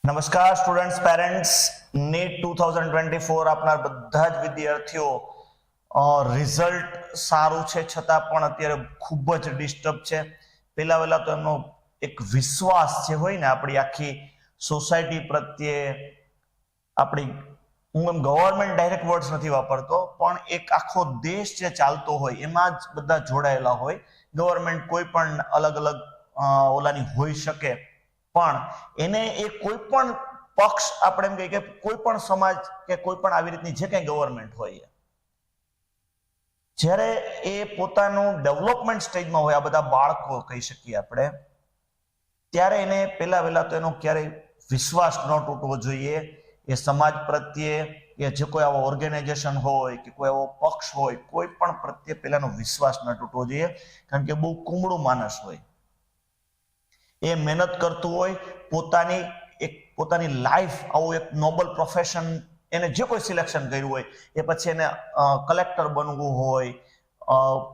નમસ્કાર students, parents, NEET 2024 આપનાર બધા જ વિદ્યાર્થીઓ રિઝલ્ટ સારું છે છતાં પણ અત્યારે ખૂબ જ ડિસ્ટર્બ છે. પહેલા તો એમનો એક વિશ્વાસ જે હોય ને આપણી આખી સોસાયટી પ્રત્યે, આપણી હું એમ ગવર્મેન્ટ ડાયરેક્ટ વર્ડ્સ નથી વાપરતો, પણ એક આખો દેશ જે ચાલતો હોય એમાં જ બધા જોડાયેલા હોય. ગવર્મેન્ટ કોઈ પણ અલગ અલગ ઓલાની હોઈ શકે, પણ એને એ કોઈ પણ પક્ષ, આપણે એમ કહીએ કે કોઈ પણ સમાજ કે કોઈ પણ આવી રીતની જે કંઈ ગવર્મેન્ટ હોય, જ્યારે એ પોતાનું ડેવલપમેન્ટ સ્ટેજમાં હોય, આ બધા બાળકો કહી શકીએ આપણે, ત્યારે એને પહેલા તો એનો ક્યારેય વિશ્વાસ ન તૂટવો જોઈએ એ સમાજ પ્રત્યે, કે જે કોઈ આવો ઓર્ગેનાઇઝેશન હોય કે કોઈ એવો પક્ષ હોય, કોઈ પણ પ્રત્યે પહેલાનો વિશ્વાસ ન તૂટવો જોઈએ. કારણ કે બહુ કુમળું માણસ હોય, એ મહેનત કરતું હોય, પોતાની લાઈફ આવું એક નોબલ પ્રોફેશન એને જે કોઈ સિલેક્શન કર્યું હોય, એ પછી એને કલેક્ટર બનવું હોય,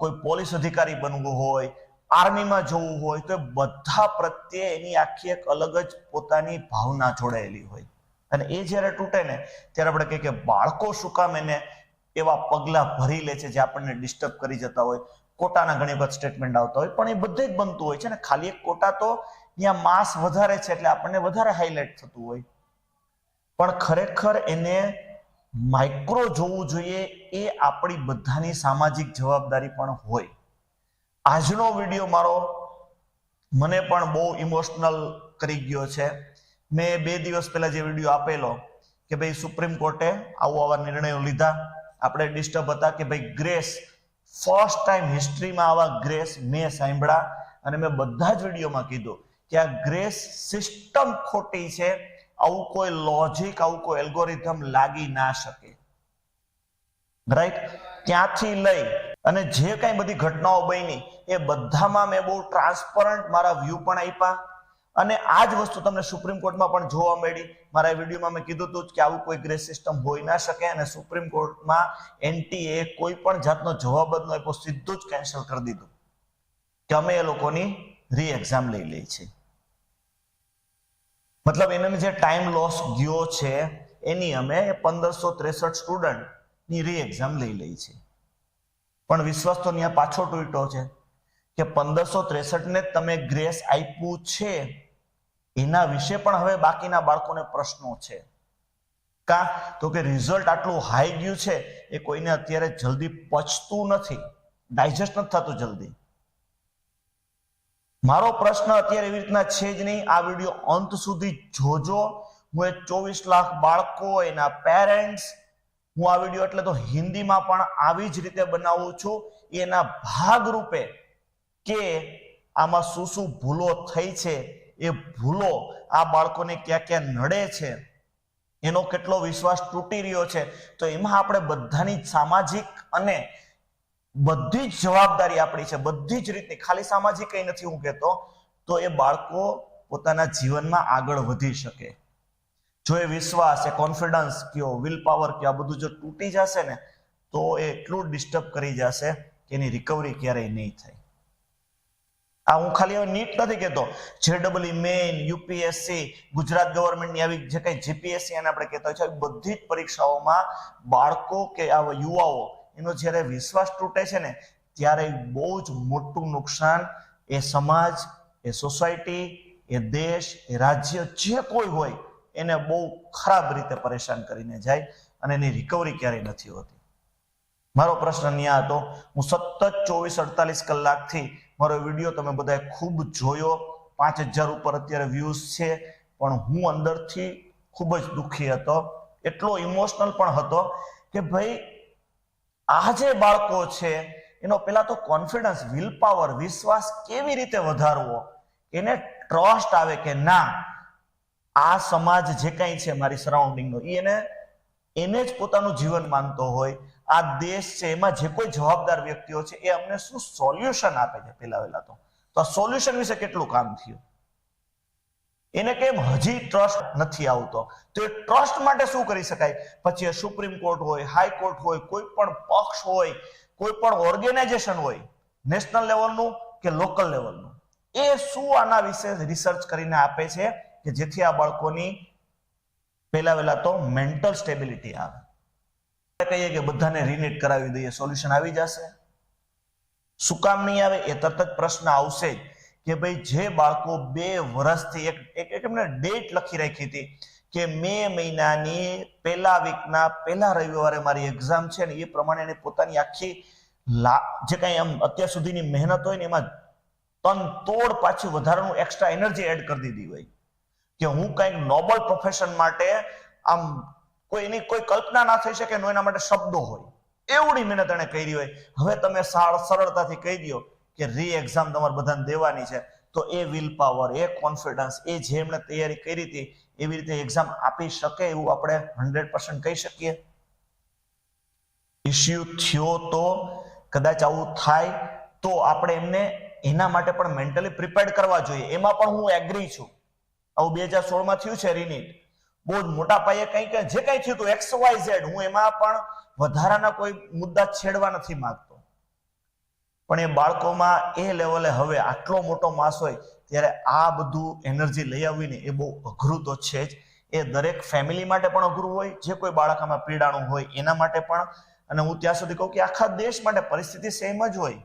કોઈ પોલીસ અધિકારી બનવું હોય, આર્મીમાં જવું હોય, તો એ બધા પ્રત્યે એની આખી એક અલગ જ પોતાની ભાવના જોડાયેલી હોય. અને એ જ્યારે તૂટે ને ત્યારે આપણે કહીએ કે બાળકો શું કામ એને એવા પગલા ભરી લે છે જે આપણને ડિસ્ટર્બ કરી જતા હોય. કોટાના ઘણી વખત સ્ટેટમેન્ટ આવતા હોય, પણ એ બધે જ બનતું હોય છે ને. ખાલી એક કોટા તો ત્યાં માસ વધારે છે એટલે આપણને વધારે હાઇલાઇટ થતું હોય, પણ ખરેખર એને માઇક્રો જોવું જોઈએ. એ આપણી બધાની સામાજિક જવાબદારી પણ હોય. આજનો વિડીયો મારો મને પણ બહુ ઇમોશનલ કરી ગયો છે. મેં 2 દિવસ પહેલા જે વિડીયો આપેલો કે ભાઈ સુપ્રીમ કોર્ટે આવા નિર્ણયો લીધા, આપણે ડિસ્ટર્બ હતા કે ભાઈ ગ્રેસ, ફર્સ્ટ ટાઈમ હિસ્ટ્રીમાં આવા ગ્રેસ મેં સાંભળ્યા. અને મેં બધા જ વિડીયોમાં કીધું કે આ ગ્રેસ સિસ્ટમ ખોટી છે, આવું કોઈ લોજિક, આવું કોઈ એલ્ગોરિધમ લાગી ના શકે. રાઈટ? ત્યાંથી લઈ અને જે કઈ બધી ઘટનાઓ બની એ બધામાં મેં બહુ ટ્રાન્સપરન્ટ મારા વ્યૂ પણ આપ્યા. અને આ જ વસ્તુ તમને સુપ્રીમ કોર્ટમાં પણ જોવા મળી. મારા વિડીયોમાં મેં કીધું હતું કે આવું કોઈ ગ્રેસ સિસ્ટમ હોઈ ના શકે, અને સુપ્રીમ કોર્ટમાં એનટીએ કોઈ પણ જાતનો જવાબ જ ન આપ્યો, સીધું જ કેન્સલ કરી દીધું કે અમે એ લોકોની રી એક્ઝામ લઈ લઈ છે. મતલબ એને જે ટાઈમ લોસ ગયો છે એની અમે 1563 સ્ટુડન્ટ ની રી એક્ઝામ લઈ લઈ છે. પણ વિશ્વાસ તો ત્યાં પાછો તૂટ્યો છે કે 1563 ને તમે ગ્રેસ આપ્યું છે, એના વિશે પણ હવે બાકીના બાળકોને પ્રશ્નો છે. કા તો કે રિઝલ્ટ આટલું હાઈ ગયું છે, એ કોઈને અત્યારે જલ્દી પચતું નથી, ડાયજેસ્ટ નથી થતું જલ્દી. મારો પ્રશ્ન અત્યારે એવી રીતના છે જ નહીં. આ વિડીયો અંત સુધી જોજો. હું એ 24 લાખ બાળકો, એના પેરેન્ટ્સ, હું આ વિડીયો એટલે તો હિન્દીમાં પણ આવી જ રીતે બનાવું છું, એના ભાગરૂપે કે આમાં શું શું ભૂલો થઈ છે, એ ભૂલો આ બાળકોને ક્યાં ક્યાં નડે છે, એનો કેટલો વિશ્વાસ તૂટી રહ્યો છે, તો એમાં આપણે બધાની સામાજિક અને બધી જ જવાબદારી આપણી છે, બધી જ રીતની. ખાલી સામાજિક કઈ નથી હું કહેતો, તો એ બાળકો પોતાના જીવનમાં આગળ વધી શકે. જો એ વિશ્વાસ, એ કોન્ફિડન્સ કયો, વિલ પાવર કયો, આ બધું જો તૂટી જશે ને તો એ એટલું ડિસ્ટર્બ કરી જશે કે એની રિકવરી ક્યારેય નહીં થાય. આ હું ખાલી હવે નીટ નથી કહેતો, જેડબલઈ મેઇન, યુપીએસસી, ગુજરાત ગવર્મેન્ટની આવી જે કઈ જીપીએસસી અને આપણે કહેતા હોય છે, બધી જ પરીક્ષાઓમાં બાળકો કે આવા યુવાઓ એનો જ્યારે વિશ્વાસ તૂટે છે ને ત્યારે બહુ જ મોટું નુકસાન એ સમાજ, એ સોસાયટી, એ દેશ, એ રાજ્ય, જે કોઈ હોય એને બહુ ખરાબ રીતે પરેશાન કરીને જાય, અને એની રિકવરી ક્યારેય નથી હોતી. મારો પ્રશ્ન ન્યા હતો. હું સતત 24-48 કલાકથી મારો વિડીયો તમે બધાએ ખૂબ જોયો, 5000 ઉપર અત્યારે વ્યૂઝ છે, પણ હું અંદરથી ખૂબ જ દુઃખી હતો, એટલો ઇમોશનલ પણ હતો કે ભાઈ આ જે બાળકો છે એનો પેલા તો કોન્ફિડન્સ, વિલ પાવર, વિશ્વાસ કેવી રીતે વધારવો, એને ટ્રસ્ટ આવે કે ના આ સમાજ જે કંઈ છે મારી સરાઉન્ડિંગનો, એને જ પોતાનું જીવન માનતો હોય, આ દેશ છે એમાં જે કોઈ જવાબદાર વ્યક્તિઓ છે એ અમને શું સોલ્યુશન આપે છે. પહેલા તો આ સોલ્યુશન વિશે કેટલું કામ થયું, એને કેમ હજી ટ્રસ્ટ નથી આવતો, તો એ ટ્રસ્ટ માટે શું કરી શકાય. પછી એ સુપ્રીમ કોર્ટ હોય, હાઈકોર્ટ હોય, કોઈ પણ પક્ષ હોય, કોઈ પણ ઓર્ગેનાઇઝેશન હોય, નેશનલ લેવલનું કે લોકલ લેવલનું, એ શું આના વિશે રિસર્ચ કરીને આપે છે કે જેથી આ બાળકોની પહેલા તો મેન્ટલ સ્ટેબિલિટી આવે. કહીએ કે બધાને રીનેટ કરાવી દઈએ, સોલ્યુશન આવી જશે? શું કામ નહીં આવે? એ તરત જ પ્રશ્ન આવશે કે ભાઈ જે બાળકો 2 વર્ષથી એક એમને ડેટ લખી રાખી હતી કે મે મહિનાની પહેલા વીકના પહેલા રવિવારે મારી એક્ઝામ છે ને, એ પ્રમાણે એને પોતાની આખી જે કઈ આમ અત્યાર સુધીની મહેનત હોય ને એમાં તનતોડ પાછી વધારાનું એક્સ્ટ્રા એનર્જી એડ કરી દીધી હોય કે હું કંઈક નોબલ પ્રોફેશન માટે આમ એની કોઈ કલ્પના ના થઈ શકે, એના માટે શબ્દો હોય એવડી મહેનત એને કરી હોય. હવે તમે સરળતાથી કહી દો કે રી એક્ઝામ તમારે બધાને દેવાની છે, તો એ વિલ પાવર, એ કોન્ફિડન્સ, એ જે એમણે તૈયારી કરી હતી એવી રીતે એક્ઝામ આપી શકે એવું આપણે 100% કહી શકીએ? ઇશ્યુ થયો તો કદાચ આવું થાય તો આપણે એમને એના માટે પણ મેન્ટલી પ્રિપેર્ડ કરવા જોઈએ. એમાં પણ હું એગ્રી છું. આવું 2016 માં થયું છે રીનીટ, બહુ જ મોટા પાયે કંઈક જે કંઈ થયું હતું XYZ, હું એમાં પણ વધારાના કોઈ મુદ્દા છેડવા નથી માંગતો, પણ એ બાળકોમાં એ લેવલે હવે આટલો મોટો માસ હોય ત્યારે આ બધું એનર્જી લઈ આવીને એ બહુ અઘરું તો છે જ. એ દરેક ફેમિલી માટે પણ અઘરું હોય, જે કોઈ બાળકમાં પીડાણું હોય એના માટે પણ, અને હું ત્યાં સુધી કહું કે આખા દેશ માટે પરિસ્થિતિ સેમ જ હોય.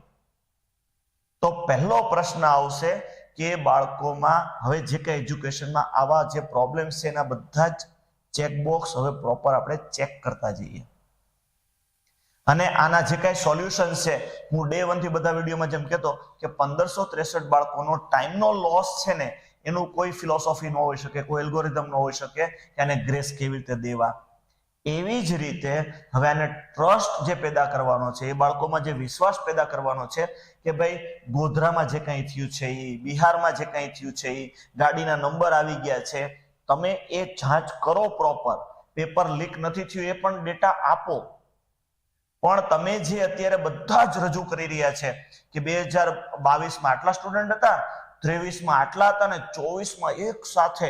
તો પહેલો પ્રશ્ન આવશે કે બાળકોમાં હવે જે કઈ એજ્યુકેશનમાં આવા જે પ્રોબ્લેમ્સ છે એના બધા જ ચેકબોક્સ હવે પ્રોપર આપણે ચેક કરતા જઈએ. અને આના જે કઈ સોલ્યુશન છે, હું ડે 1 થી બધા વિડીયોમાં જેમ કહેતો કે 1563 બાળકોનો ટાઈમનો લોસ છે ને, એનું કોઈ ફિલોસોફી ન હોઈ શકે, કોઈ એલ્ગોરિધમ ન હોઈ શકે કે આને ગ્રેસ કેવી રીતે દેવા. એવી જ રીતે હવે આને ટ્રસ્ટ જે પેદા કરવાનો છે, એ બાળકોમાં જે વિશ્વાસ પેદા કરવાનો છે કે ભાઈ ગોધરામાં જે કંઈ થયું છે, બિહારમાં જે કંઈ થયું છે, ગાડીના નંબર આવી ગયા છે, તમે એ જાંચ કરો પ્રોપર. પેપર લીક નથી થયું એ પણ ડેટા આપો. પણ તમે જે અત્યારે બધા જ રજૂ કરી રહ્યા છે કે 2022માં આટલા સ્ટુડન્ટ હતા, 23માં આટલા હતા ને 24માં એક સાથે,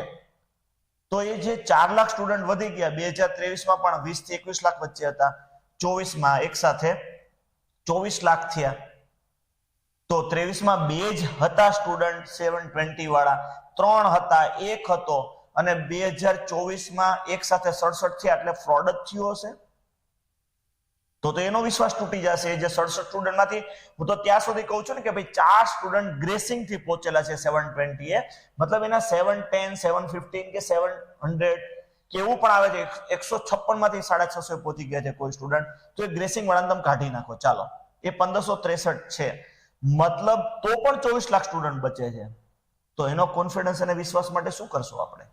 તો એ જે 4 લાખ સ્ટુડન્ટ વધી ગયા, 2023માં પણ 20 થી 21 લાખ વચ્ચે હતા, 24માં એક સાથે 24 લાખ થયા. તો 23માં 2 જ હતા સ્ટુડન્ટ 720 વાળા, 3 હતા, 1 હતો, અને 2024માં એક સાથે 67 થયા, એટલે ફ્રોડ જ થયો હશે. તો એનો વિશ્વાસ તૂટી જશે. જે 67 સ્ટુડન્ટ માંથી હું તો ત્યાં સુધી કહું છું ને કે ભાઈ 4 સ્ટુડન્ટ ગ્રેસિંગ થી પહોંચેલા છે 720 એ, મતલબ એના 710, 715 કે 700 કેવું પણ આવે છે, 156 માંથી 650 પહોંચી ગયા છે કોઈ સ્ટુડન્ટ, તો એ ગ્રેસિંગ વાળાને તમે કાઢી નાખો, ચાલો એ 1563 છે, મતલબ તો પણ 24 લાખ સ્ટુડન્ટ બચે છે. તો એનો કોન્ફિડન્સ અને વિશ્વાસ માટે શું કરશું આપણે?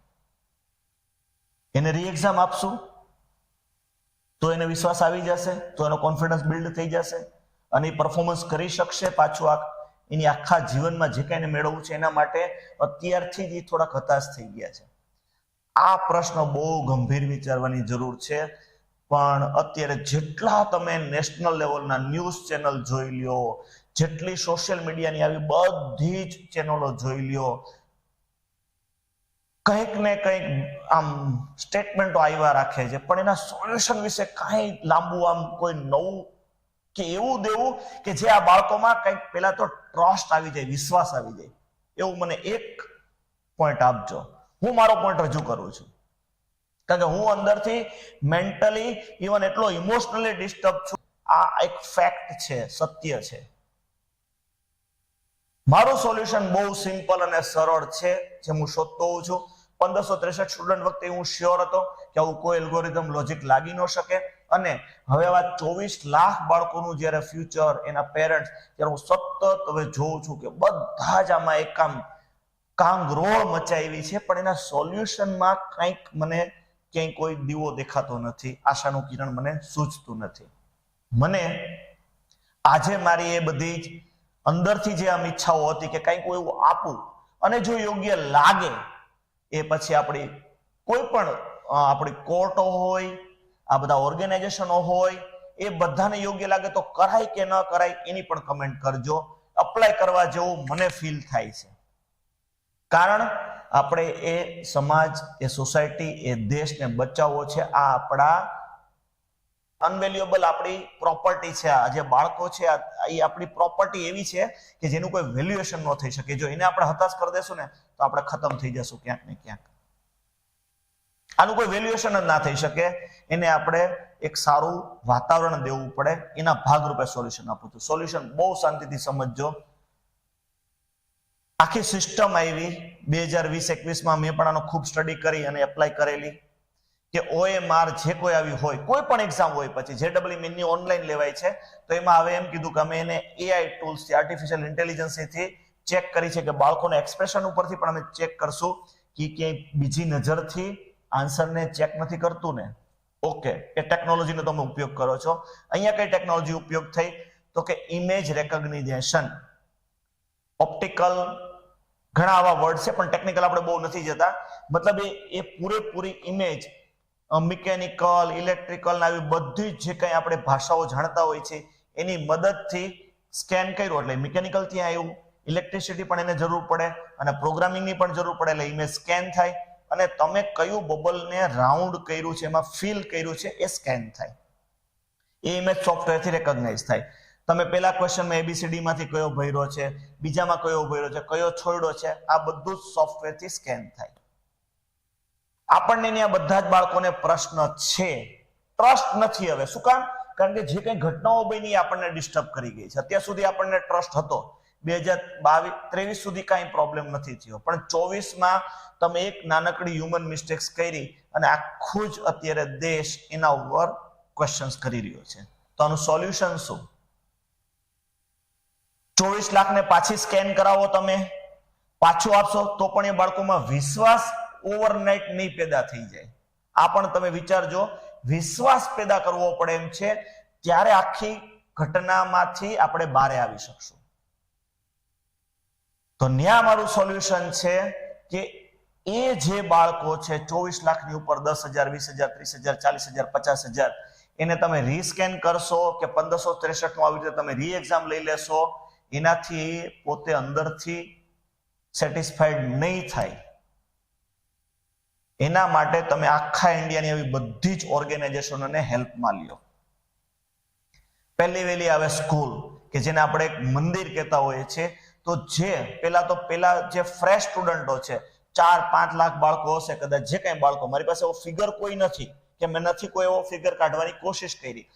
એને રી એક્ઝામ આપશું તો એને વિશ્વાસ આવી જશે, તો એનો કોન્ફિડન્સ બિલ્ડ થઈ જશે અને એ પરફોર્મન્સ કરી શકશે પાછું. એની આખા જીવનમાં જે કંઈ મેળવવું છે એના માટે અત્યારથી જ એ થોડાક હતાશ થઈ ગયા છે. આ પ્રશ્ન બહુ ગંભીર વિચારવાની જરૂર છે. પણ અત્યારે જેટલા તમે નેશનલ લેવલના ન્યૂઝ ચેનલ જોઈ લ્યો, જેટલી સોશિયલ મીડિયાની આવી બધી જ ચેનલો જોઈ લ્યો, કંઈક ને કંઈક આમ સ્ટેટમેન્ટો આવ્યા રાખે છે, પણ એના સોલ્યુશન વિશે કાંઈ લાંબુ આમ કોઈ નવું કે એવું દેવું કે જે આ બાળકોમાં કંઈક પહેલા તો ટ્રસ્ટ આવી જાય, વિશ્વાસ આવી જાય, એવું મને એક પોઈન્ટ આપજો. હું મારો પોઈન્ટ રજૂ કરું છું, કારણ કે હું અંદરથી મેન્ટલી ઇવન એટલો ઇમોશનલી ડિસ્ટર્બ છું. આ એક ફેક્ટ છે, સત્ય છે. મારું સોલ્યુશન બહુ સિમ્પલ અને સરળ છે, જે હું શોધતો હોઉં છું. 1563 સ્ટુડન્ટ વખતે હું શ્યોર હતો કે આવું કોઈ એલ્ગોરિધમ લોજિક લાગી ન શકે, અને હવે આ 24 લાખ બાળકોનું જ્યારે ફ્યુચર, એના પેરેન્ટ્સ, ત્યારે હું સતત હવે જોઉં છું કે બધા જ આમાં એક કાંગરોળ મચાવી છે, પણ એના સોલ્યુશનમાં કંઈક મને ક્યાંય કોઈ દીવો દેખાતો નથી, આશાનું કિરણ મને સૂઝતું નથી. મને આજે મારી એ બધી જ અંદરથી જે આમ ઈચ્છાઓ હતી કે કંઈક એવું આપું, અને જો યોગ્ય લાગે એ પછી આપણી કોઈ પણ આપણી કોર્ટો હોય, આ બધા ઓર્ગેનાઇઝેશનો હોય, એ બધાને યોગ્ય લાગે તો કરાય કે ન કરાય એની પણ કમેન્ટ કરજો. અપ્લાય કરવા જેવું મને ફીલ થાય છે, કારણ આપણે એ સમાજ, એ સોસાયટી, એ દેશને બચાવવો છે. આ આપણા અનવેલ્યુએબલ આપણી પ્રોપર્ટી છે. આ જે બાળકો છે એ આપણી પ્રોપર્ટી એવી છે કે જેનું કોઈ વેલ્યુએશન ન થઈ શકે. જો એને આપણે હતાશ કરી દેશું ને તો આપણે ખતમ થઈ જશું ક્યાંક ને ક્યાંક. આનું કોઈ વેલ્યુએશન જ ના થઈ શકે. એને આપણે એક સારું વાતાવરણ દેવું પડે, એના ભાગરૂપે સોલ્યુશન આપું છું. સોલ્યુશન બહુ શાંતિથી સમજજો. આખી સિસ્ટમ આવી 2020-21 મેં પણ આનો ખૂબ સ્ટડી કરી અને એપ્લાય કરેલી કે OMR જે કોઈ આવી હોય, કોઈ પણ એક્ઝામ હોય, પછી JEE મેનની ઓનલાઈન લેવાય છે, તો એમાં હવે એમ કીધું કે અમે એને AI ટૂલ્સથી, આર્ટિફિશિયલ ઇન્ટેલિજન્સથી ચેક કરી છે કે બાળકોના એક્સપ્રેશન ઉપરથી પણ અમે ચેક કરશું કે ક્યાંય બીજી નજરથી આન્સરને ચેક નથી કરતું ને. ઓકે, એ ટેકનોલોજીનો તમે ઉપયોગ કરો છો. અહીંયા કઈ ટેકનોલોજી ઉપયોગ થઈ તો કે ઇમેજ રેકોગ્નિશન, ઓપ્ટિકલ, ઘણા આવા વર્ડ છે પણ ટેકનિકલ આપણે બહુ નથી જતા. મતલબ એ પૂરેપૂરી ઇમેજ મિકેનિકલ, ઇલેક્ટ્રિકલ આવી બધી જે કંઈ આપણે ભાષાઓ જાણતા હોય છે એની મદદથી સ્કેન કર્યું, એટલે મિકેનિકલ ત્યાં આવ્યું, ઇલેક્ટ્રિસિટી પણ એને જરૂર પડે અને પ્રોગ્રામિંગની પણ જરૂર પડે, એટલે ઇમેજ સ્કેન થાય અને તમે કયું બબલને રાઉન્ડ કર્યું છે, એમાં ફિલ કર્યું છે, એ સ્કેન થાય. એ ઇમેજ સોફ્ટવેરથી રેકોગ્નાઇઝ થાય. તમે પેલા ક્વેશ્ચનમાં ABCD માંથી કયો ભર્યો છે, બીજામાં કયો ભર્યો છે, કયો છોડ્યો છે, આ બધું જ સોફ્ટવેરથી સ્કેન થાય. આપણને આ બધા જ બાળકોને પ્રશ્ન છે, ટ્રસ્ટ નથી. હવે શું કામ? કારણ કે જે કઈ ઘટનાઓ બની આપણને ડિસ્ટર્બ કરી ગઈ છે. અત્યાર સુધી આપણને ટ્રસ્ટ હતો, 2023 સુધી કાંઈ પ્રોબ્લેમ નથી થયો, પણ 24માં તમે એક નાનકડી હ્યુમન મિસ્ટેક્સ કરી અને આખું જ અત્યારે દેશ એના ઉપર ક્વેશ્ચન્સ કરી રહ્યો છે. તો આનું સોલ્યુશન શું? 24 લાખને પાછી સ્કેન કરાવો, તમે પાછું આપશો તો પણ એ બાળકોમાં વિશ્વાસ ઓવરનાઇટ નહીં પેદા થઈ જાય. આ પણ તમે વિચારજો, વિશ્વાસ પેદા કરવો પડે એમ છે, ત્યારે આખી ઘટનામાંથી આપણે બહાર આવી શકશું. તો ન્યા મારું સોલ્યુશન છે કે એ જે બાળકો છે 24 લાખની ઉપર 10,000, 20,000, 30,000, 40,000, 50,000, એને તમે રીસ્કેન કરશો કે 1563 નું આવી રીતે તમે રી એક્ઝામ લઈ લેશો, એનાથી પોતે અંદરથી સેટિસ્ફાઈડ નહીં થાય. એના માટે તમે આખા ઇન્ડિયાની આવી બધી જ ઓર્ગેનાઇઝેશનોને હેલ્પમાં લ્યો. પહેલી વહેલી આવે સ્કૂલ, કે જેને આપણે એક મંદિર કહેતા હોઈએ છીએ. તો પેલા જે ફ્રેશ સ્ટુડન્ટો છે, 4-5 લાખ બાળકો હશે કદાચ, જે કઈ બાળકો, મારી પાસે એવો ફિગર કોઈ નથી કે મેં નથી કોઈ એવો ફિગર કાઢવાની કોશિશ કરી,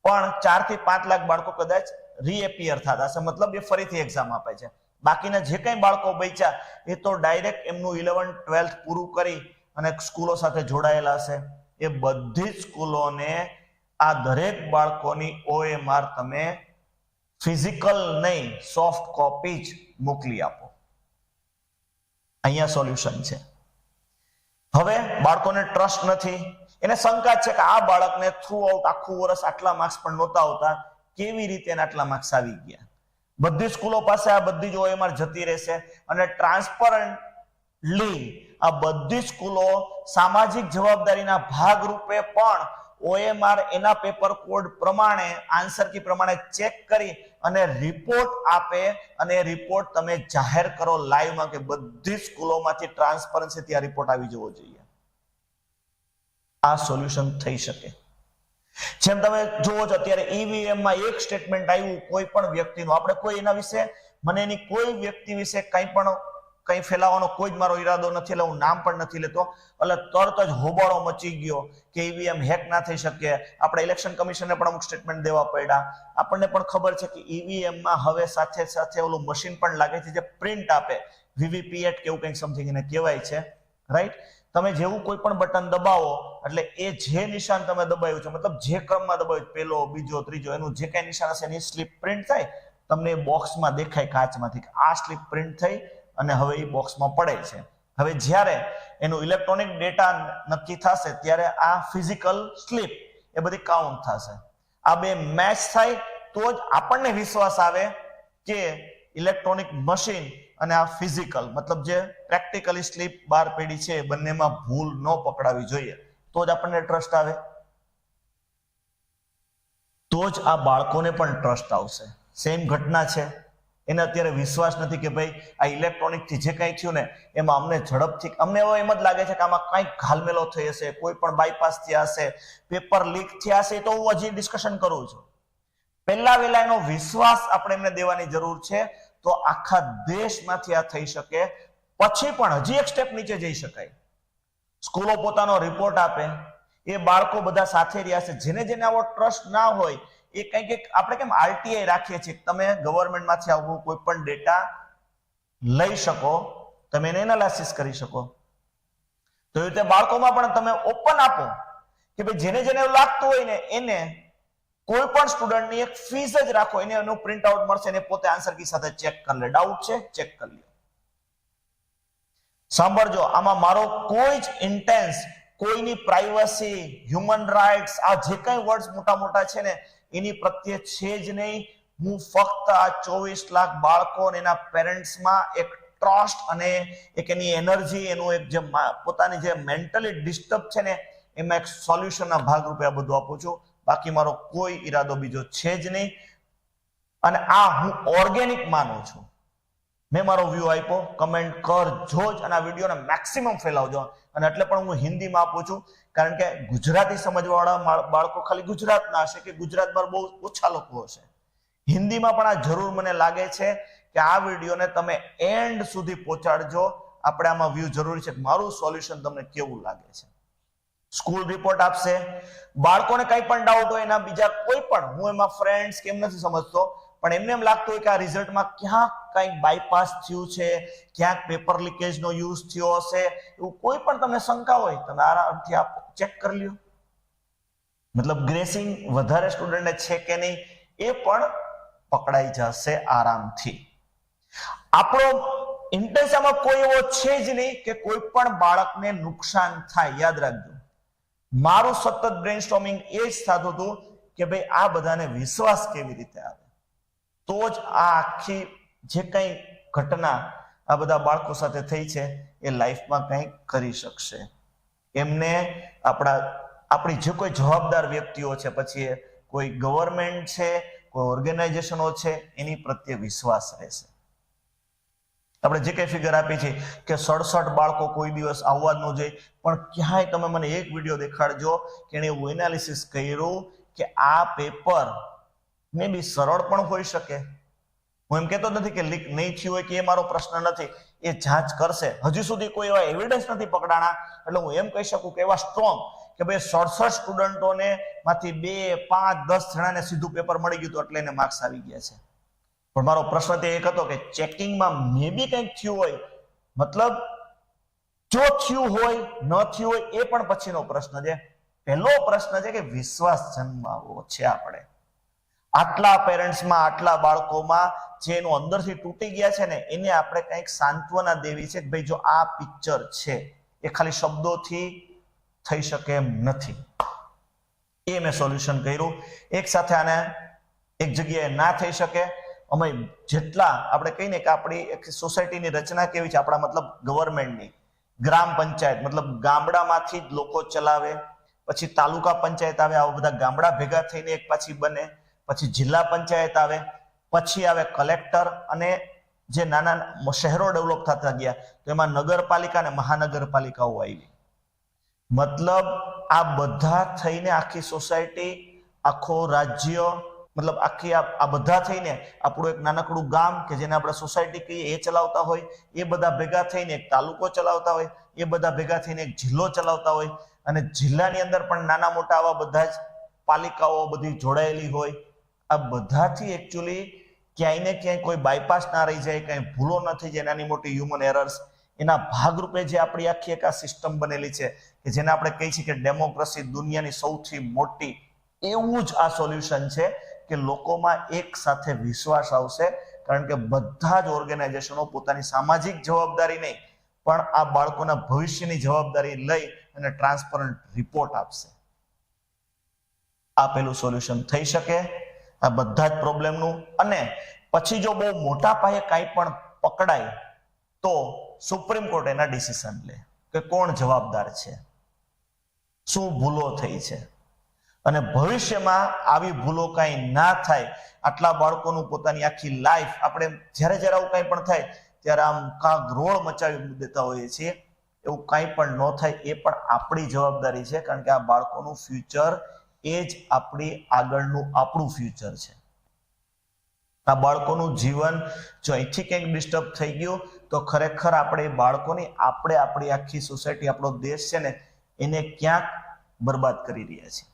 પણ 4 થી 5 લાખ બાળકો કદાચ રીએપિયર થતા હશે, મતલબ એ ફરીથી એક્ઝામ આપે છે. બાકીના જે કઈ બાળકો બચ્યા એ તો ડાયરેક્ટ એમનું 11th 12th પૂરું કરી અને સ્કૂલો સાથે જોડાયેલા હશે. એ બધી જ સ્કૂલોને આ દરેક બાળકોની OMR તમે ફિઝિકલ નહીં, સોફ્ટ કોપી જ મોકલી આપો. અહીંયા સોલ્યુશન છે. હવે બાળકોને ટ્રસ્ટ નથી, એને શંકા છે કે આ બાળકને થ્રુ આઉટ આખું વર્ષ આટલા માર્ક્સ પણ નહોતા આવતા, કેવી રીતે આટલા માર્ક્સ આવી ગયા? બધી સ્કૂલો પાસે આ બધી જ OMR જતી રહેશે અને ટ્રાન્સપરન્ટલી આ બધી સ્કૂલો સામાજિક જવાબદારીના ભાગરૂપે પણ OMR એના પેપર કોડ પ્રમાણે, આન્સર કી પ્રમાણે ચેક કરી અને રિપોર્ટ આપે, અને રિપોર્ટ તમે જાહેર કરો લાઈવમાં કે બધી સ્કૂલોમાંથી ટ્રાન્સપરન્સીથી આ રિપોર્ટ આવી જવો જોઈએ. આ સોલ્યુશન થઈ શકે. જેમ તમે જુઓ છો અત્યારે EVM માં એક સ્ટેટમેન્ટ આવ્યું કોઈ પણ વ્યક્તિનું, આપણે કોઈ એના વિશે, મને એની કોઈ વ્યક્તિ વિશે કંઈ ફેલાવવાનો કોઈ જ મારો ઈરાદો નથી, એટલે હું નામ પણ નથી લેતો. એટલે તરત જ હોબાળો મચી ગયો કે EVM હેક ના થઈ શકે. આપણે ઇલેક્શન કમિશનને પણ અમુક સ્ટેટમેન્ટ દેવા પડ્યા. આપણને પણ ખબર છે કે EVM માં હવે સાથે સાથે ઓલું મશીન પણ લાગે છે જે પ્રિન્ટ આપે, VVPAT કે એવું કંઈક સમથિંગ એને કહેવાય છે, રાઈટ? તમે જેવું કોઈ પણ બટન દબાવો એટલે એ જે નિશાન તમે દબાવ્યું છે, મતલબ જે ક્રમમાં દબાવ્યું, પહેલો, બીજો, ત્રીજો, એનું જે કઈ નિશાન હશે એની સ્લિપ પ્રિન્ટ થાય, તમને બોક્સમાં દેખાય કાચમાંથી કે આ સ્લિપ પ્રિન્ટ થઈ અને હવે એ બોક્સમાં પડે છે. હવે જ્યારે એનું ઇલેક્ટ્રોનિક ડેટા નક્કી થશે ત્યારે આ ફિઝિકલ સ્લિપ એ બધી કાઉન્ટ થશે. આ બે મેચ થાય તો જ આપણને વિશ્વાસ આવે કે ઇલેક્ટ્રોનિક મશીન અને આ ફિઝિકલ, મતલબ જે પ્રેક્ટિકલી સ્લીપ બહાર પડી છે, બંનેમાં ભૂલ ન પકડાવી જોઈએ, તો જ આપણને ટ્રસ્ટ આવે, તો જ આ બાળકોને પણ ટ્રસ્ટ આવશે. સેમ ઘટના છે, એને અત્યારે વિશ્વાસ નથી કે ભાઈ આ ઇલેક્ટ્રોનિક થી જે કંઈ થયું ને એમાં અમને ઝડપથી, અમને હવે એમ જ લાગે છે કે આમાં કંઈક ઘાલમેલો થઈ હશે, કોઈ પણ બાયપાસ થયા હશે, પેપર લીક થયા હશે, તો હું હજી ડિસ્કશન કરું છું. પહેલા વહેલા એનો વિશ્વાસ આપણે એમને દેવાની જરૂર છે, તો આખા દેશમાંથી આ થઈ શકે. પછી પણ હજી એક સ્ટેપ નીચે જઈ શકાય. સ્કૂલો પોતાનો રિપોર્ટ આપે, એ બાળકો બધા સાથે રહ્યા છે. જેને જેને આવો ટ્રસ્ટ ના હોય એ કંઈક આપણે કેમ આરટીઆઈ રાખીએ છીએ, તમે ગવર્મેન્ટમાંથી આવું કોઈ પણ ડેટા લઈ શકો, તમે એને એનાલિસિસ કરી શકો. તો એ રીતે બાળકોમાં પણ તમે ઓપન આપો કે ભાઈ જેને જેને એવું લાગતું હોય ને એને કોઈ પણ સ્ટુડન્ટની એક ફીસ જ રાખો, એને એનું પ્રિન્ટ આઉટ મળશે ને પોતે આન્સર કી સાથે ચેક કરી લે. ડાઉટ છે ચેક કરી લે. સાંભળજો, આમાં મારો કોઈ જ ઇન્ટેન્સ કોઈની પ્રાઇવસી, હ્યુમન રાઇટ્સ, આ જે કઈ વર્ડ્સ મોટા મોટા છે ને એની પ્રત્યે છે જ નહીં. હું ફક્ત આ 24 લાખ બાળકો અને એના પેરેન્ટ્સમાં એક ટ્રસ્ટ અને એક એની એનર્જી, એનું એક જે પોતાની જે મેન્ટલી ડિસ્ટર્બ છે ને એમાં એક સોલ્યુશનના ભાગરૂપે આ બધું આપું છું. બાકી મારો કોઈ ઈરાદો બીજો છે જ નહીં. અને આ હું ઓર્ગેનિક માનું છું. મેં મારો વ્યૂ આપ્યો, કમેન્ટ કરજો જ અને આ વિડીયોને મેક્સિમમ ફેલાવજો. અને એટલે પણ હું હિન્દીમાં આપું છું કારણ કે ગુજરાતી સમજવાવાળા બાળકો ખાલી ગુજરાતના હશે કે ગુજરાતમાં બહુ ઓછા લોકો હશે. હિન્દીમાં પણ આ જરૂર મને લાગે છે કે આ વિડીયોને તમે એન્ડ સુધી પહોંચાડજો. આપણે આમાં વ્યૂ જરૂરી છે. મારું સોલ્યુશન તમને કેવું લાગે છે? સ્કૂલ રિપોર્ટ આપશે, બાળકોને કઈ પણ ડાઉટ હોય એના બીજા કોઈ પણ, હું એમાં ફ્રેન્ડ્સ કેમ નથી સમજતો, પણ એમને એમ લાગતું હોય કે આ રિઝલ્ટમાં ક્યાંક કંઈક બાયપાસ થયું છે, ક્યાંક પેપર લીકેજનો યુઝ થયો હશે, એવું કોઈ પણ તમને શંકા હોય તમે આરામથી આપ ચેક કરી લ્યો. મતલબ ગ્રેસિંગ વધારે સ્ટુડન્ટને છે કે નહીં એ પણ પકડાઈ જશે આરામથી. આપણો ઇન્ટેન્શનમાં કોઈ એવો છે જ નહીં કે કોઈ પણ બાળકને નુકસાન થાય. યાદ રાખજો, મારું સતત બ્રેઇનસ્ટોર્મિંગ એ જ થતું હતું કે ભાઈ આ બધાને વિશ્વાસ કેવી રીતે આવે, તો જ આ આખી જે કંઈ ઘટના આ બધા બાળકો સાથે થઈ છે એ લાઈફમાં કંઈક કરી શકશે. એમને આપણી જે કોઈ જવાબદાર વ્યક્તિઓ છે, પછી કોઈ ગવર્મેન્ટ છે, કોઈ ઓર્ગેનાઇઝેશનો છે, એની પ્રત્યે વિશ્વાસ રહેશે. આપણે જે કઈ ફિગર આપી છે કે 67 બાળકો કોઈ દિવસ આવવા જ ન જોઈએ, પણ ક્યાંય તમે મને એક વિડીયો દેખાડજો કે એને એવું એનાલિસિસ કર્યું કે આ પેપર મે બી સરળ પણ હોઈ શકે. હું એમ કહેતો નથી કે લીક નહીં થયું હોય કે એ મારો પ્રશ્ન નથી, એ જાંચ કરશે. હજુ સુધી કોઈ એવા એવિડન્સ નથી પકડાણા, એટલે હું એમ કહી શકું કે એવા સ્ટ્રોંગ કે ભાઈ 67 સ્ટુડન્ટોને માંથી 2, 5, 10 જણાને સીધું પેપર મળી ગયું હતું એટલે એને માર્ક્સ આવી ગયા છે. પણ મારો પ્રશ્ન તે એક હતો કે ચેકિંગમાં મે બી કંઈક થયું હોય, મતલબ જો થયું હોય ન થયું હોય એ પણ પછીનો પ્રશ્ન છે. પહેલો પ્રશ્ન છે કે વિશ્વાસ જન્માવવો છે આપણે. આટલા પેરેન્ટ્સમાં, આટલા બાળકોમાં જે એનું અંદરથી તૂટી ગયા છે ને એને આપણે કંઈક સાંત્વના દેવી છે કે ભાઈ જો આ પિક્ચર છે એ ખાલી શબ્દોથી થઈ શકે એમ નથી. એ મેં સોલ્યુશન કર્યું. એક સાથે આને એક જગ્યાએ ના થઈ શકે. અમે જેટલા આપણે કહીને કે આપણી એક સોસાયટીની રચના કેવી છે, આપણા મતલબ ગવર્મેન્ટની, ગ્રામ પંચાયત મતલબ ગામડામાંથી જ લોકો ચલાવે, પછી તાલુકા પંચાયત આવે, આવા બધા ગામડા ભેગા થઈને એક પાછી બને, પછી જિલ્લા પંચાયત આવે, પછી આવે કલેક્ટર, અને જે નાના શહેરો ડેવલપ થતા ગયા તો એમાં નગરપાલિકા અને મહાનગરપાલિકાઓ આવી. મતલબ આ બધા થઈને આખી સોસાયટી, આખો રાજ્ય, મતલબ આખી આ બધા થઈને આપણું એક નાનકડું ગામ કે જેને આપણે સોસાયટી કહીએ એ ચલાવતા હોય, એ બધા ભેગા થઈને એક તાલુકો ચલાવતા હોય, એ બધા ભેગા થઈને એક જિલ્લો ચલાવતા હોય, અને જિલ્લાની અંદર પણ નાના મોટા આવા બધા જ પાલિકાઓ બધી જોડાયેલી હોય. આ બધાથી એકચ્યુઅલી ક્યાંય ને ક્યાંય કોઈ બાયપાસ ના રહી જાય, કઈ ભૂલો ન થઈ જાય, નાની મોટી હ્યુમન એરર્સ, એના ભાગરૂપે જે આપણી આખી એક આ સિસ્ટમ બનેલી છે કે જેને આપણે કહીએ છીએ કે ડેમોક્રેસી દુનિયાની સૌથી મોટી, એવું જ આ સોલ્યુશન છે કે લોકોમાં એક સાથે વિશ્વાસ આવશે. કારણ કે બધા જ ઓર્ગેનાઇઝેશનો પોતાની સામાજિક જવાબદારી નહીં પણ આ બાળકોના ભવિષ્યની જવાબદારી લઈ અને ટ્રાન્સપરન્ટ રિપોર્ટ આપશે. આ પેલું સોલ્યુશન થઈ શકે આ બધા જ પ્રોબ્લેમનું. અને પછી જો બહુ મોટા પાયે કાંઈ પણ પકડાય તો સુપ્રીમ કોર્ટ એના ડિસિઝન લે કે કોણ જવાબદાર છે, શું ભૂલો થઈ છે, અને ભવિષ્યમાં આવી ભૂલો કાંઈ ના થાય. આટલા બાળકોનું પોતાની આખી લાઈફ આપણે જ્યારે જ્યારે આવું કાંઈ પણ થાય ત્યારે આમ કાંક રોળ મચાવી દેતા હોઈએ છીએ, એવું કાંઈ પણ ન થાય એ પણ આપણી જવાબદારી છે. કારણ કે આ બાળકોનું ફ્યુચર એ જ આપણી આગળનું આપણું ફ્યુચર છે. આ બાળકોનું જીવન જો અહીંથી કંઈક ડિસ્ટર્બ થઈ ગયું તો ખરેખર આપણે બાળકોની આપણી આખી સોસાયટી, આપણો દેશ છે ને એને ક્યાંક બરબાદ કરી રહ્યા છે.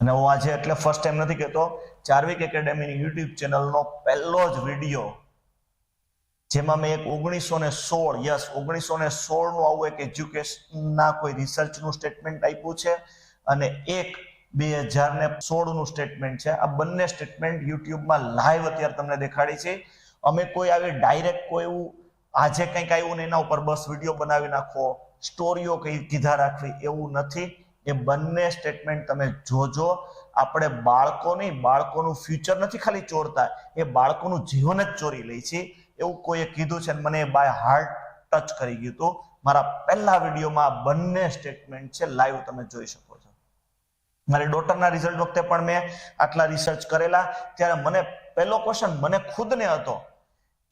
અને હું આજે એટલે ફર્સ્ટ ટાઈમ નથી કહેતો, ચાર્વિક એકેડેમીની યુટ્યુબ ચેનલનો પહેલો જ વિડીયો જેમાં મેં એક 1916 નું આવું એક એજ્યુકેશનના કોઈ રિસર્ચનું સ્ટેટમેન્ટ આપ્યું છે અને એક 2016 નું સ્ટેટમેન્ટ છે. આ બંને સ્ટેટમેન્ટ યુટ્યુબમાં લાઈવ અત્યારે તમને દેખાડી છે. અમે કોઈ આવી ડાયરેક્ટ કોઈ એવું આજે કંઈક આવ્યું ને એના ઉપર બસ વિડીયો બનાવી નાખો, સ્ટોરીઓ કઈ કીધા રાખવી, એવું નથી. એ બંને સ્ટેટમેન્ટ તમે જોજો. આપણે બાળકોનું ફ્યુચર નથી ખાલી ચોરતા, એ બાળકોનું જીવન જ ચોરી લે છે એવું કોઈએ કીધું છે. મને બાય હાર્ટ ટચ કરી ગયું હતું. મારા પહેલા વિડીયોમાં બંને સ્ટેટમેન્ટ છે, લાઈવ તમે જોઈ શકો છો. મારી ડોટરના રિઝલ્ટ વખતે પણ મેં આટલા રિસર્ચ કરેલા. ત્યારે મને પહેલો ક્વેશ્ચન મને ખુદને હતો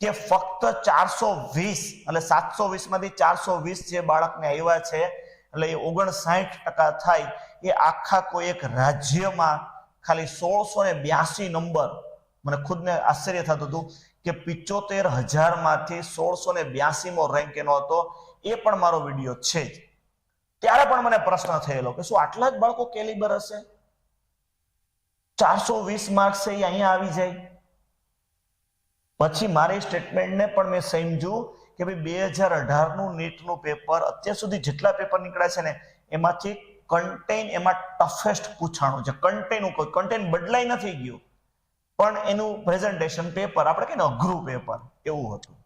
કે ફક્ત 420 એટલે 720 માંથી 420 જે બાળકને આવ્યા છે એટલે એ 59% થાય. એ આખા કોઈ એક રાજ્યમાં ખાલી 1682 નંબર, મને ખુદને આશ્ચર્ય થતું હતું કે 75,000 માંથી 1682મો રેન્ક એનો હતો. એ પણ મારો વિડીયો છે જ. ત્યારે પણ મને પ્રશ્ન થયેલો કે શું આટલા જ બાળકો કેલિબર હશે? 420 માર્ક્સ છે એ અહીંયા આવી જાય. પછી મારી સ્ટેટમેન્ટને પણ મેં સમજ્યું કે ભાઈ 2018 નું નીટનું પેપર, અત્યાર સુધી જેટલા પેપર નીકળ્યા છે ને એમાંથી કન્ટેન એમાં ટફેસ્ટ પૂછાણું છે. કન્ટેન બદલાઈ નથી ગયું પણ એનું પ્રેઝન્ટેશન પેપર આપણે કહીએ ને અઘરું પેપર એવું હતું.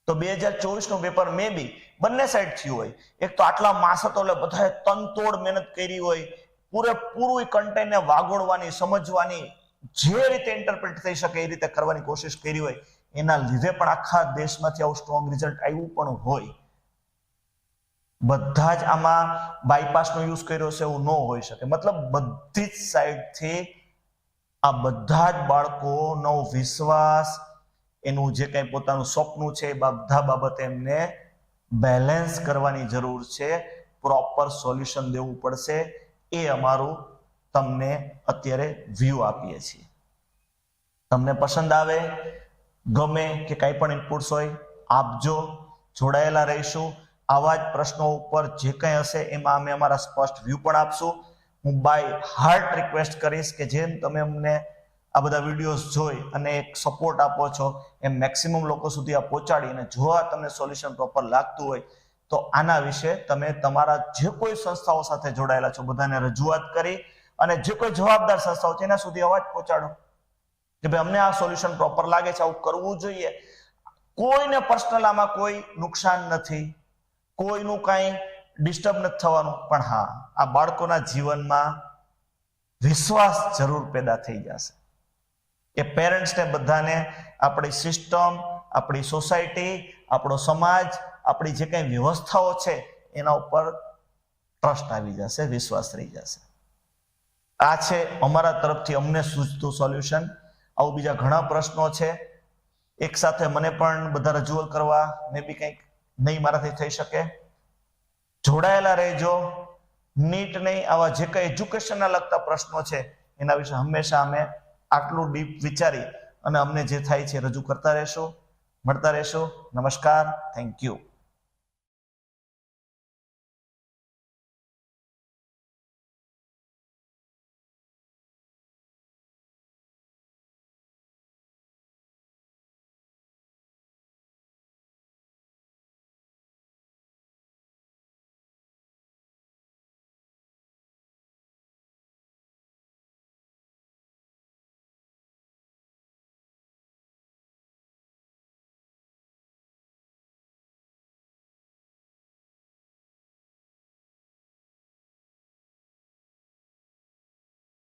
તો 2024 નું પેપર મે બી બંને સાઈડ થયું હોય. એક તો આટલા માસ હતો એટલે બધાએ તનતોડ મહેનત કરી હોય, પૂરેપૂરું કન્ટેન્ટને વાગોળવાની, સમજવાની, જે રીતે ઇન્ટરપ્રેટ થઈ શકે એ રીતે કરવાની કોશિશ કરી હોય. એના લીધે પણ આખા દેશમાંથી આવું સ્ટ્રોંગ રિઝલ્ટ આવ્યું પણ હોય. બધા જ આમાં બાયપાસનો યુઝ કર્યો છે એવું ન હોઈ શકે. મતલબ બધી જ સાઈડથી આ બધા જ બાળકોનો વિશ્વાસ, એનું જે કંઈ પોતાનું સપનું છે એ બધા બાબતે એમને બેલેન્સ કરવાની જરૂર છે. પ્રોપર સોલ્યુશન દેવું પડશે. એ અમારું તમને અત્યારે વ્યૂ આપીએ છીએ. તમને પસંદ આવે, ગમે કે કાંઈ પણ ઇનપુટ્સ હોય આપજો. જોડાયેલા રહીશું. આવા જ પ્રશ્નો ઉપર જે કંઈ હશે એમાં અમે અમારા સ્પષ્ટ વ્યૂ પણ આપશું. હું બાય હાર્ટ રિક્વેસ્ટ કરીશ કે જેમ તમે અમને આ બધા વિડીયોઝ જોઈ અને એક સપોર્ટ આપો છો એમ મેક્સિમમ લોકો સુધી આ પહોંચાડીને જો આ તમને સોલ્યુશન પ્રોપર લાગતું હોય તો આના વિશે તમે તમારા જે કોઈ સંસ્થાઓ સાથે જોડાયેલા છો બધાને રજૂઆત કરી અને જે કોઈ જવાબદાર સંસ્થાઓ છે એના સુધી અવાજ પહોંચાડો કે ભાઈ અમને આ સોલ્યુશન પ્રોપર લાગે છે, આવું કરવું જોઈએ. કોઈને પર્સનલ આમાં કોઈ નુકસાન નથી, કોઈનું કાંઈ ડિસ્ટર્બ નથી થવાનું. પણ હા, આ બાળકોના જીવનમાં વિશ્વાસ જરૂર પેદા થઈ જશે કે પેરેન્ટ્સને બધાને આપણી સિસ્ટમ, આપણી સોસાયટી, આપણો સમાજ, આપણી જે કંઈ વ્યવસ્થાઓ છે એના ઉપર ટ્રસ્ટ આવી જશે, વિશ્વાસ રહી જશે. આ છે અમારા તરફથી અમને સૂચતું સોલ્યુશન. આવું બીજા ઘણા પ્રશ્નો છે, એક સાથે મને પણ બધા રજૂઆત કરવા મે બી કંઈક નહીં મારાથી થઈ શકે. જોડાયેલા રહેજો. નીટ નહીં, આવા જે કંઈ એજ્યુકેશનના લગતા પ્રશ્નો છે એના વિશે હંમેશા અમે આટલું ડીપ વિચારી અને અમને જે થાય છે રજૂ કરતા રહેશું. મળતા રહેશું. નમસ્કાર. Thank you.